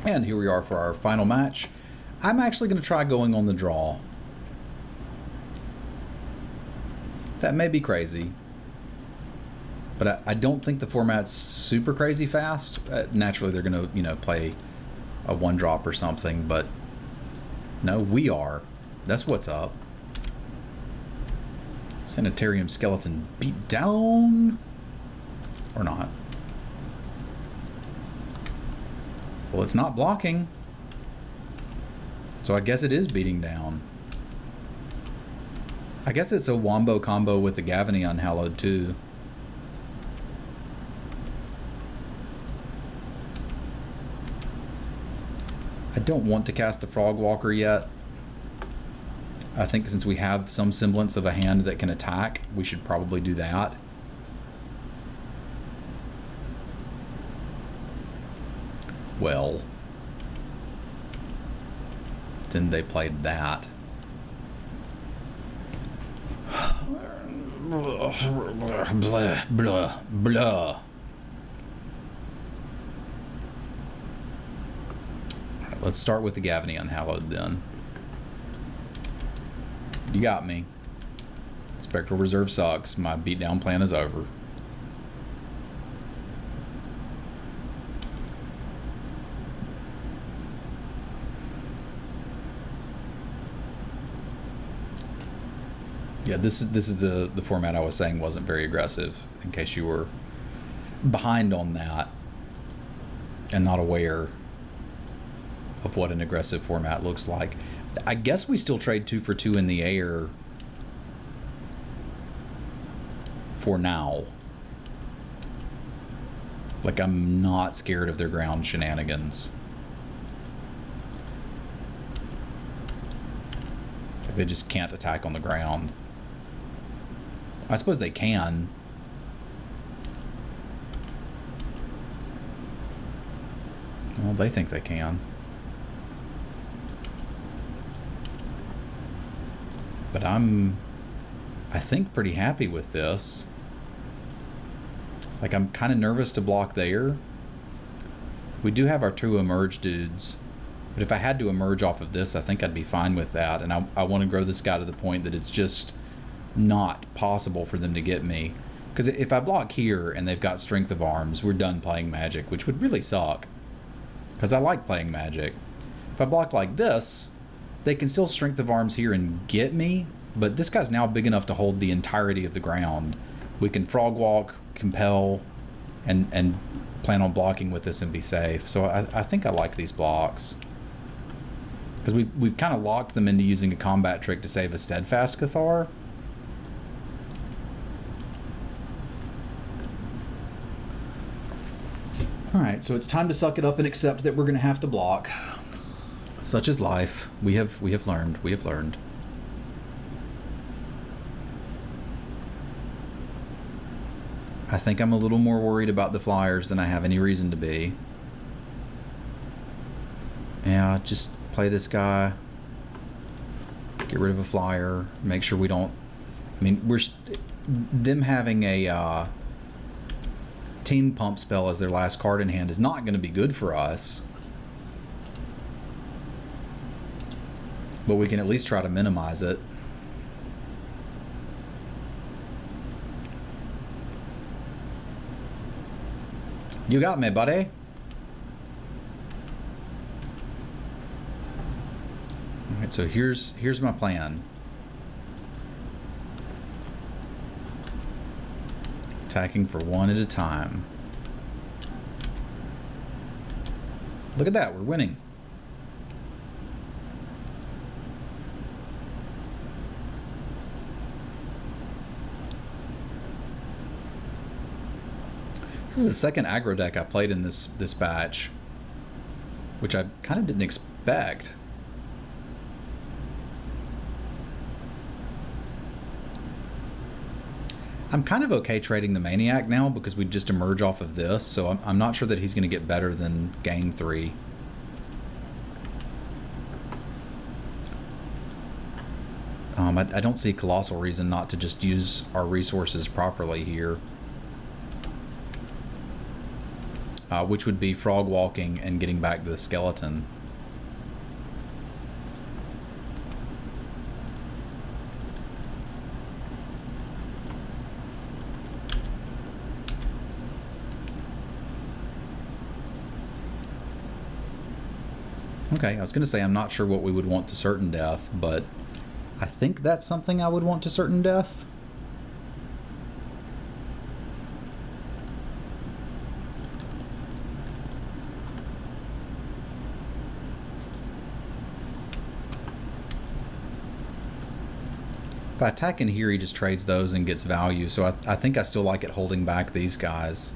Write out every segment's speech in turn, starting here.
And here we are for our final match. I'm actually going to try going on the draw. That may be crazy, but I don't think the format's super crazy fast. Naturally, they're going to, you know, play a one drop or something, but no, we are. That's what's up. Sanitarium skeleton beat down, or not? Well, it's not blocking, so I guess it is beating down. I guess it's a wombo combo with the Gavany Unhallowed too. I don't want to cast the Frog Walker yet. I think since we have some semblance of a hand that can attack, we should probably do that. Well, then they played that. Blah, blah, blah, blah. Right, let's start with the Gavany Unhallowed then. You got me. Spectral Reserve sucks. My beatdown plan is over. Yeah, this is the format I was saying wasn't very aggressive, in case you were behind on that and not aware of what an aggressive format looks like. I guess we still trade 2 for 2 in the air for now. Like, I'm not scared of their ground shenanigans. Like, they just can't attack on the ground. I suppose they can. Well, they think they can. But I think, pretty happy with this. Like, I'm kind of nervous to block there. We do have our 2 emerge dudes. But if I had to emerge off of this, I think I'd be fine with that. And I want to grow this guy to the point that it's just not possible for them to get me. Because if I block here and they've got Strength of Arms, we're done playing Magic, which would really suck. Because I like playing Magic. If I block like this, they can still Strength of Arms here and get me, but this guy's now big enough to hold the entirety of the ground. We can Frog Walk, Compel, and plan on blocking with this and be safe. So I think I like these blocks. Because we've kind of locked them into using a combat trick to save a Steadfast Cathar. Alright, so it's time to suck it up and accept that we're going to have to block. Such is life. We have learned. We have learned. I think I'm a little more worried about the Flyers than I have any reason to be. Yeah, just play this guy. Get rid of a Flyer. Make sure we don't... I mean, them having a Team Pump spell as their last card in hand is not going to be good for us. But we can at least try to minimize it. You got me, buddy. Alright, so here's my plan. Attacking for 1 at a time. Look at that, we're winning. This is the second aggro deck I played in this batch, which I kind of didn't expect. I'm kind of okay trading the Maniac now because we just emerge off of this, so I'm not sure that he's going to get better than Gang 3. I don't see colossal reason not to just use our resources properly here. which would be frog walking and getting back to the skeleton. Okay, I was going to say I'm not sure what we would want to certain death, but I think that's something I would want to certain death. If I attack in here, he just trades those and gets value, so I think I still like it holding back these guys.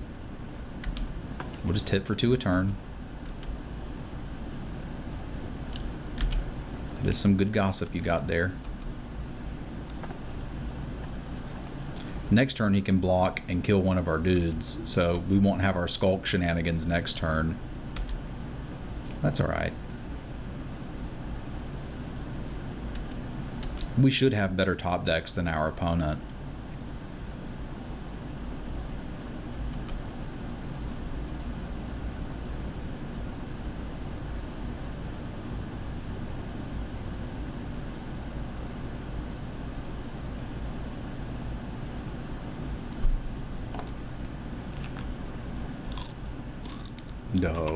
We'll just hit for 2 a turn. That is some good gossip you got there. Next turn he can block and kill one of our dudes, so we won't have our skulk shenanigans next turn. That's alright. We should have better top decks than our opponent.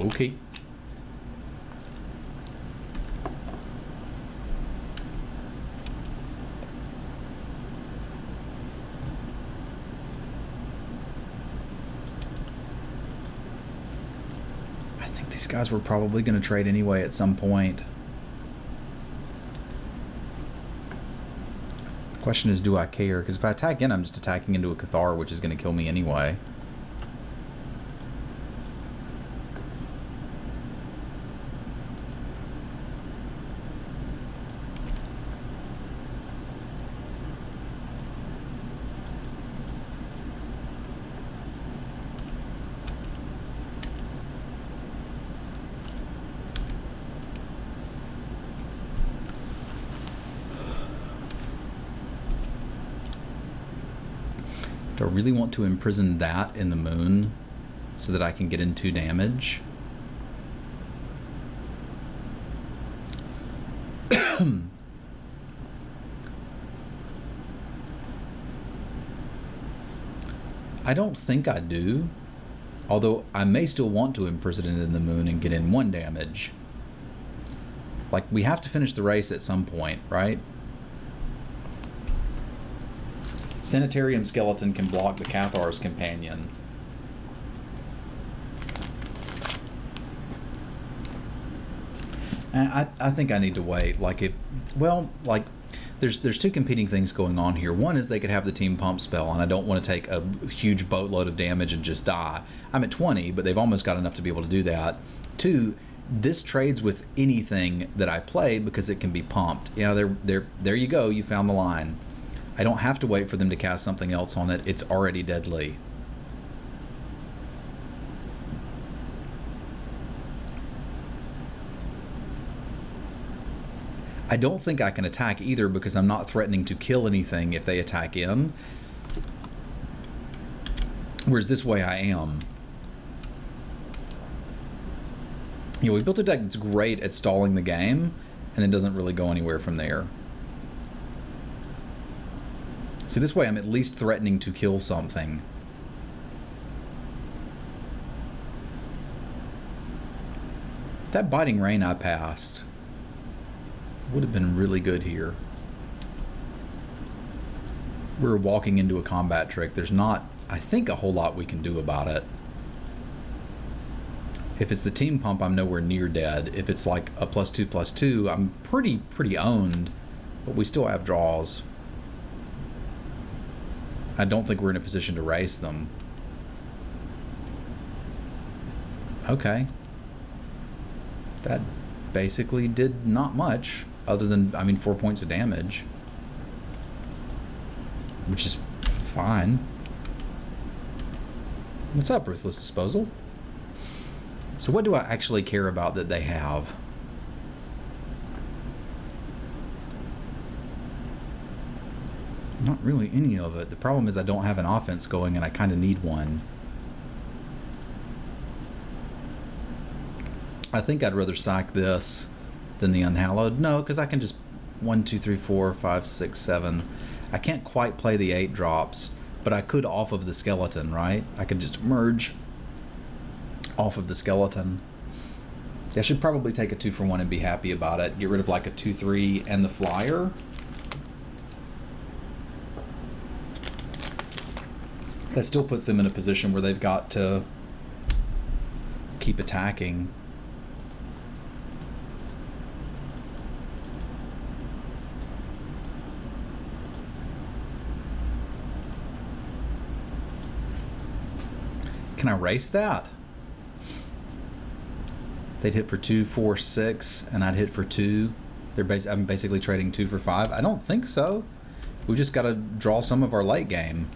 Okay. I think these guys were probably going to trade anyway at some point. The question is, do I care? Because if I attack in, I'm just attacking into a Cathar, which is going to kill me anyway. Do I really want to imprison that in the moon so that I can get in 2 damage? I don't think I do, although I may still want to imprison it in the moon and get in 1 damage. Like, we have to finish the race at some point, right? Sanitarium Skeleton can block the Cathar's Companion. And I think I need to wait. Like, it, well, like, there's 2 competing things going on here. One is they could have the team pump spell, and I don't want to take a huge boatload of damage and just die. I'm at 20, but they've almost got enough to be able to do that. 2, this trades with anything that I play because it can be pumped. You know, there you go. You found the line. I don't have to wait for them to cast something else on it. It's already deadly. I don't think I can attack either because I'm not threatening to kill anything if they attack in. Whereas this way I am. You know, we built a deck that's great at stalling the game and then doesn't really go anywhere from there. See, this way I'm at least threatening to kill something. That Biting Rain I passed would have been really good here. We're walking into a combat trick. There's not, I think, a whole lot we can do about it. If it's the team pump, I'm nowhere near dead. If it's like a +2/+2, I'm pretty owned, but we still have draws. I don't think we're in a position to race them. Okay. That basically did not much, other than, I mean, 4 points of damage. Which is fine. What's up, Ruthless Disposal? So what do I actually care about that they have? Not really any of it. The problem is I don't have an offense going and I kind of need one. I think I'd rather sack this than the Unhallowed. No, because I can just 1, 2, 3, 4, 5, 6, 7. I can't quite play the 8 drops, but I could off of the skeleton, right? I could just merge off of the skeleton. I should probably take a 2 for 1 and be happy about it. Get rid of like a 2/3 and the flyer. That still puts them in a position where they've got to keep attacking. Can I race that? They'd hit for 2, 4, 6, and I'd hit for 2. I'm basically trading 2 for 5. I don't think so. We just got to draw some of our late game,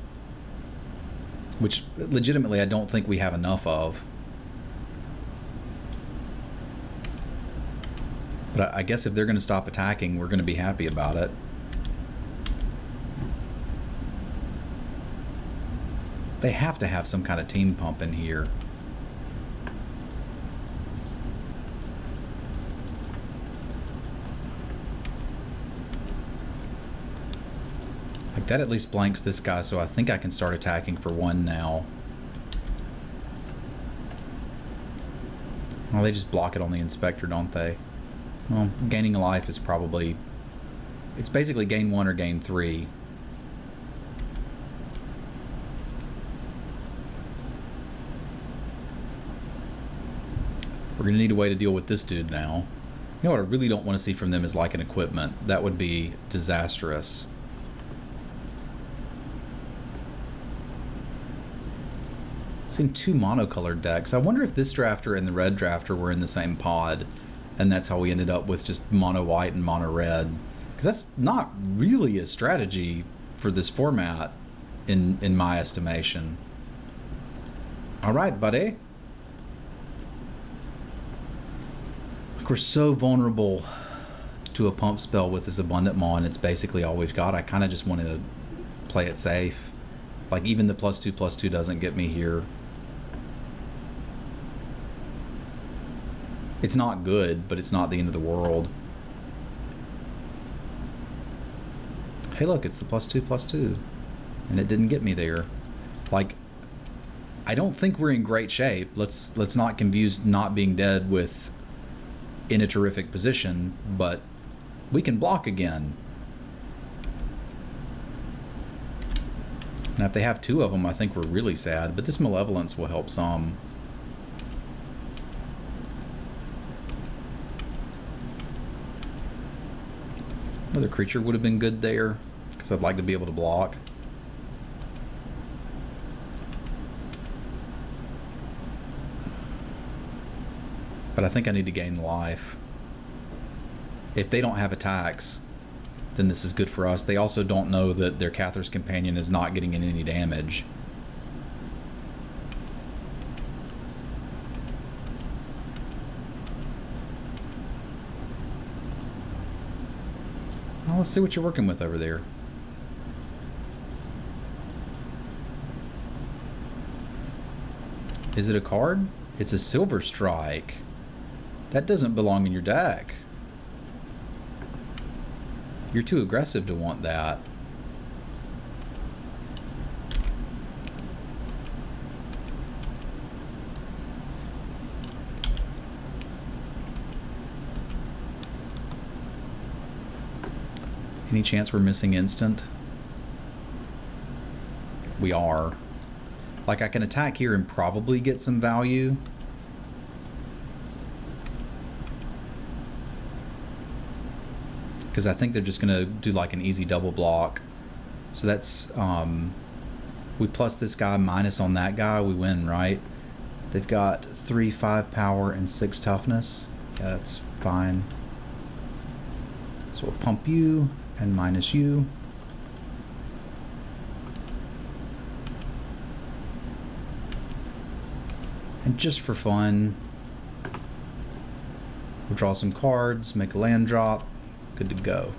which legitimately I don't think we have enough of. But I guess if they're going to stop attacking, we're going to be happy about it. They have to have some kind of team pump in here. Like that at least blanks this guy, so I think I can start attacking for 1 now. Well, they just block it on the inspector, don't they? Well, gaining a life is probably... It's basically gain 1 or gain 3. We're going to need a way to deal with this dude now. You know what I really don't want to see from them is like an equipment. That would be disastrous. Seen 2 monocolored decks. I wonder if this drafter and the red drafter were in the same pod, and that's how we ended up with just mono white and mono red. Because that's not really a strategy for this format, in my estimation. All right, buddy. We're so vulnerable to a pump spell with this Abundant Maw, and it's basically all we've got. I kind of just want to play it safe. Like, even the +2/+2 doesn't get me here. It's not good, but it's not the end of the world. Hey, look, it's the +2/+2, and it didn't get me there. Like, I don't think we're in great shape. Let's not confuse not being dead with in a terrific position, but we can block again. Now if they have 2 of them, I think we're really sad, but this Malevolence will help some. Another creature would have been good there, because I'd like to be able to block. But I think I need to gain life. If they don't have attacks, then this is good for us. They also don't know that their Cather's Companion is not getting in any damage. Well, let's see what you're working with over there. Is it a card? It's a Silver Strike. That doesn't belong in your deck. You're too aggressive to want that. Any chance we're missing instant? We are. Like, I can attack here and probably get some value. Because I think they're just going to do like an easy double block. So that's, we plus this guy minus on that guy, we win, right? They've got 3, 5 power and 6 toughness. Yeah, that's fine. So we'll pump you and minus you. And just for fun, we'll draw some cards, make a land drop. Good to go.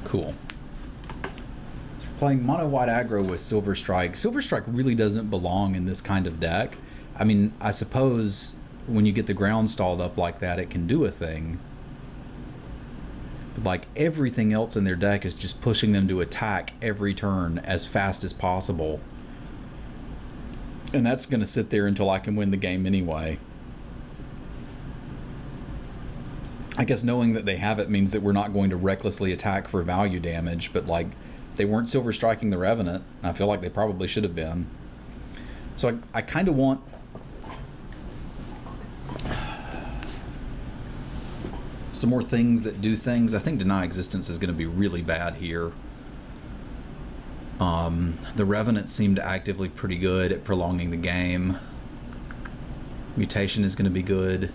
Cool. Let's playing mono white aggro with Silver Strike. Silver Strike really doesn't belong in this kind of deck. I mean, I suppose when you get the ground stalled up like that, it can do a thing. But like everything else in their deck is just pushing them to attack every turn as fast as possible. And that's going to sit there until I can win the game anyway. I guess knowing that they have it means that we're not going to recklessly attack for value damage, but like they weren't Silver Striking the Revenant. I feel like they probably should have been. So I kind of want some more things that do things. I think Deny Existence is going to be really bad here. The Revenant seemed actively pretty good at prolonging the game. Mutation is going to be good.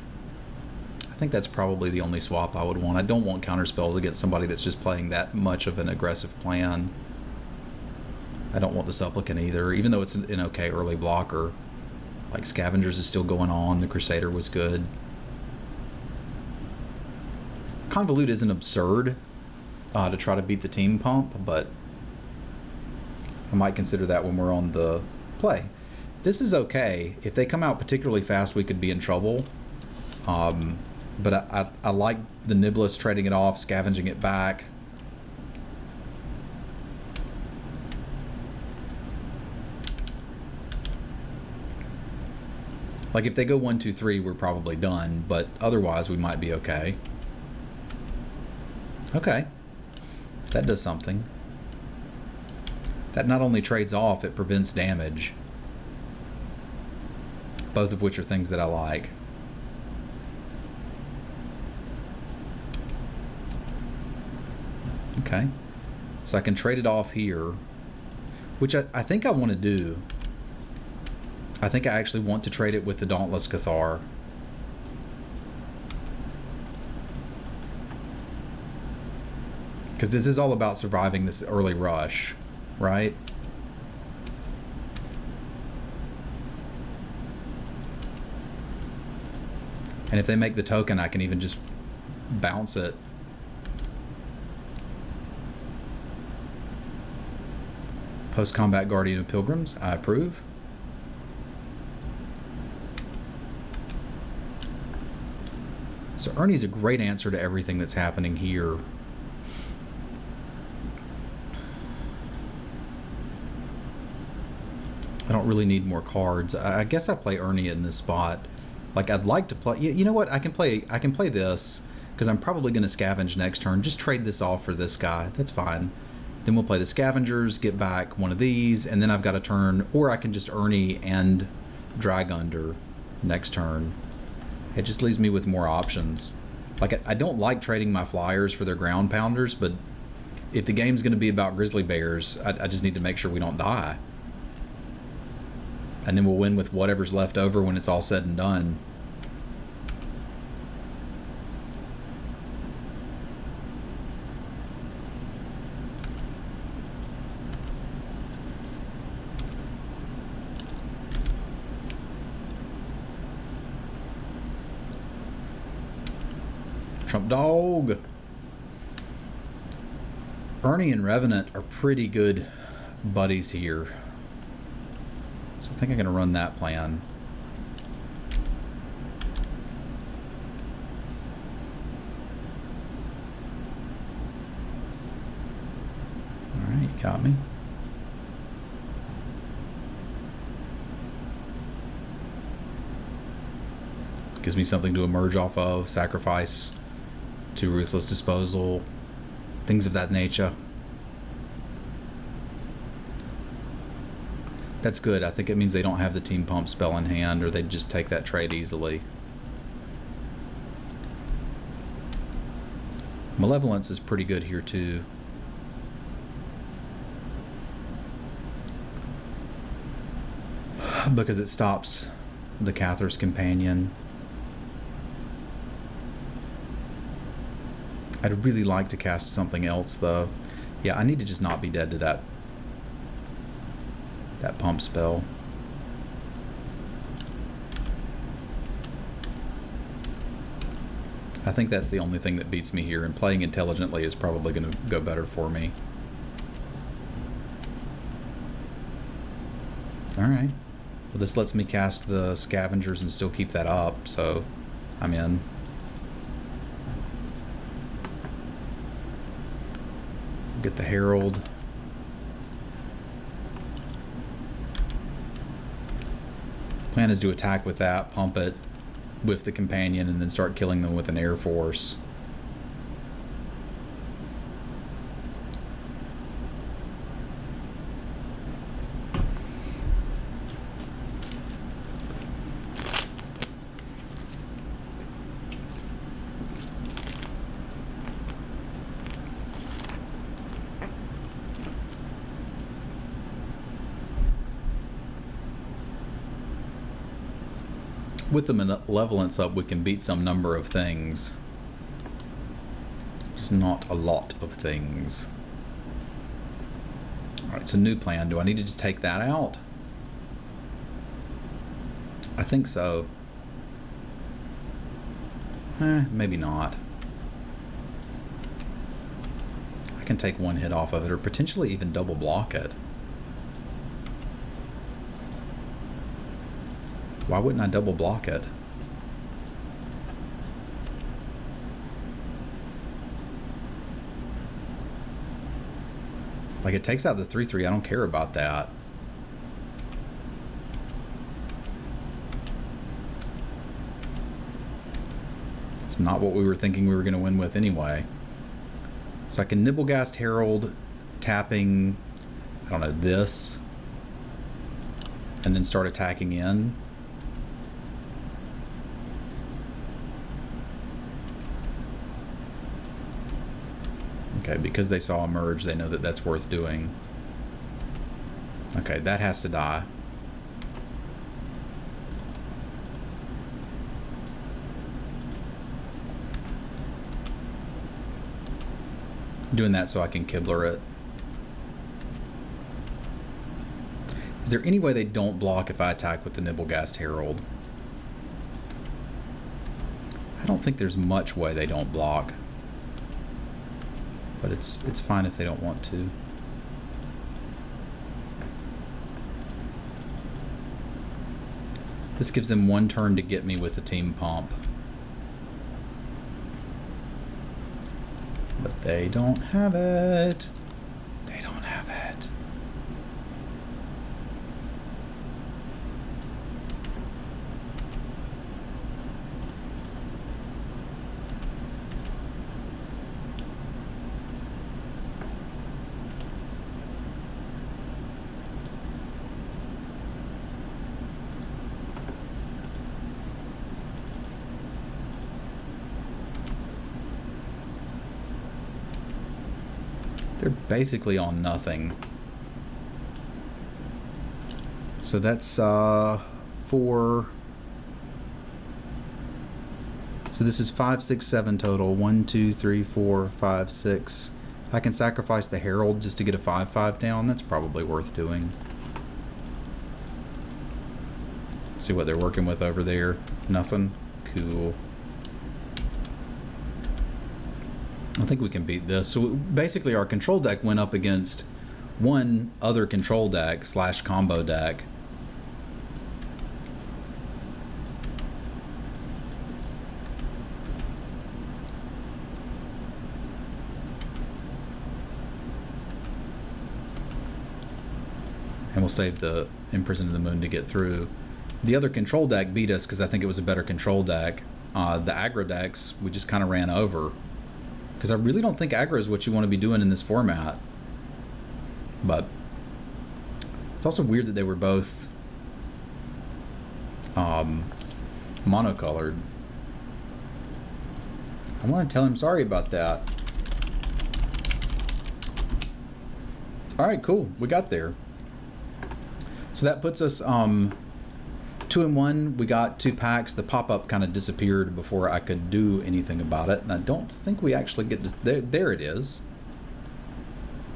I think that's probably the only swap I would want. I don't want counterspells against somebody that's just playing that much of an aggressive plan. I don't want the Supplicant either, even though it's an okay early blocker. Like Scavengers is still going on. The Crusader was good. Convolute isn't absurd to try to beat the team pump, but I might consider that when we're on the play. This is okay. If they come out particularly fast, we could be in trouble. But I like the Niblis trading it off, scavenging it back. Like if they go 1, 2, 3, we're probably done, but otherwise we might be okay. Okay, that does something. That not only trades off, it prevents damage. Both of which are things that I like. Okay, so I can trade it off here, which I think I want to do. I think I actually want to trade it with the Dauntless Cathar. Because this is all about surviving this early rush, right? And if they make the token, I can even just bounce it. Post-combat Guardian of Pilgrims, I approve. So Ernie's a great answer to everything that's happening here. I don't really need more cards. I guess I play Ernie in this spot. Like I'd like to play. You know what? I can play this because I'm probably going to scavenge next turn. Just trade this off for this guy. That's fine. Then we'll play the Scavengers, get back one of these, and then I've got a turn, or I can just Ernie and Drag Under next turn. It just leaves me with more options. Like I don't like trading my flyers for their ground pounders, but if the game's going to be about grizzly bears, I just need to make sure we don't die. And then we'll win with whatever's left over when it's all said and done. Trump Dog. Ernie and Revenant are pretty good buddies here. So I think I'm going to run that plan. All right, you got me. Gives me something to emerge off of, sacrifice to Ruthless Disposal, things of that nature. That's good. I think it means they don't have the team pump spell in hand, or they'd just take that trade easily. Malevolence is pretty good here too. Because it stops the Cathar's Companion. I'd really like to cast something else though. Yeah, I need to just not be dead to that pump spell. I think that's the only thing that beats me here, and playing intelligently is probably going to go better for me. Alright. Well, this lets me cast the scavengers and still keep that up, so I'm in. Get the Herald. Plan is to attack with that, pump it with the companion, and then start killing them with an air force. With the malevolence up, we can beat some number of things. Just not a lot of things. Alright, so new plan. Do I need to just take that out? I think so. Maybe not. I can take one hit off of it, or potentially even double block it. Why wouldn't I double block it? Like, it takes out the 3/3. I don't care about that. It's not what we were thinking we were going to win with anyway. So I can Nibblegast Herald, tapping, I don't know, this, and then start attacking in. Okay, because they saw a merge, they know that that's worth doing. Okay, that has to die. Doing that so I can Kibler it. Is there any way they don't block if I attack with the Nibblegast Herald? I don't think there's much way they don't block. But it's fine if they don't want to. This gives them one turn to get me with the team pump. But they don't have it. They don't have it. They're basically on nothing. So that's 4. So this is 5, 6, 7 total. 1, 2, 3, 4, 5, 6. I can sacrifice the Herald just to get a 5/5 down. That's probably worth doing. See what they're working with over there. Nothing. Cool. I think we can beat this. So basically our control deck went up against one other control deck / combo deck. And we'll save the Imprison of the Moon to get through. The other control deck beat us because I think it was a better control deck. The aggro decks, we just kind of ran over. Because I really don't think aggro is what you want to be doing in this format. But it's also weird that they were both monocolored. I want to tell him sorry about that. Alright, cool. We got there. So that puts us 2-1. We got 2 packs. The pop-up kind of disappeared before I could do anything about it. And I don't think we actually get to... There it is.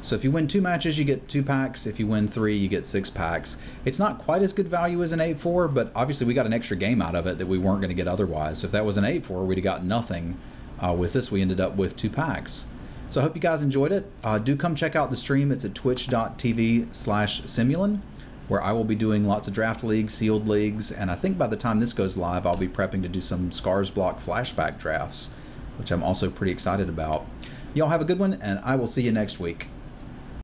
So if you win 2 matches, you get 2 packs. If you win 3, you get 6 packs. It's not quite as good value as an 8-4, but obviously we got an extra game out of it that we weren't going to get otherwise. So if that was an 8-4, we'd have got nothing. With this, we ended up with 2 packs. So I hope you guys enjoyed it. Do come check out the stream. It's at twitch.tv/Simulin. where I will be doing lots of draft leagues, sealed leagues, and I think by the time this goes live, I'll be prepping to do some Scars Block flashback drafts, which I'm also pretty excited about. Y'all have a good one, and I will see you next week.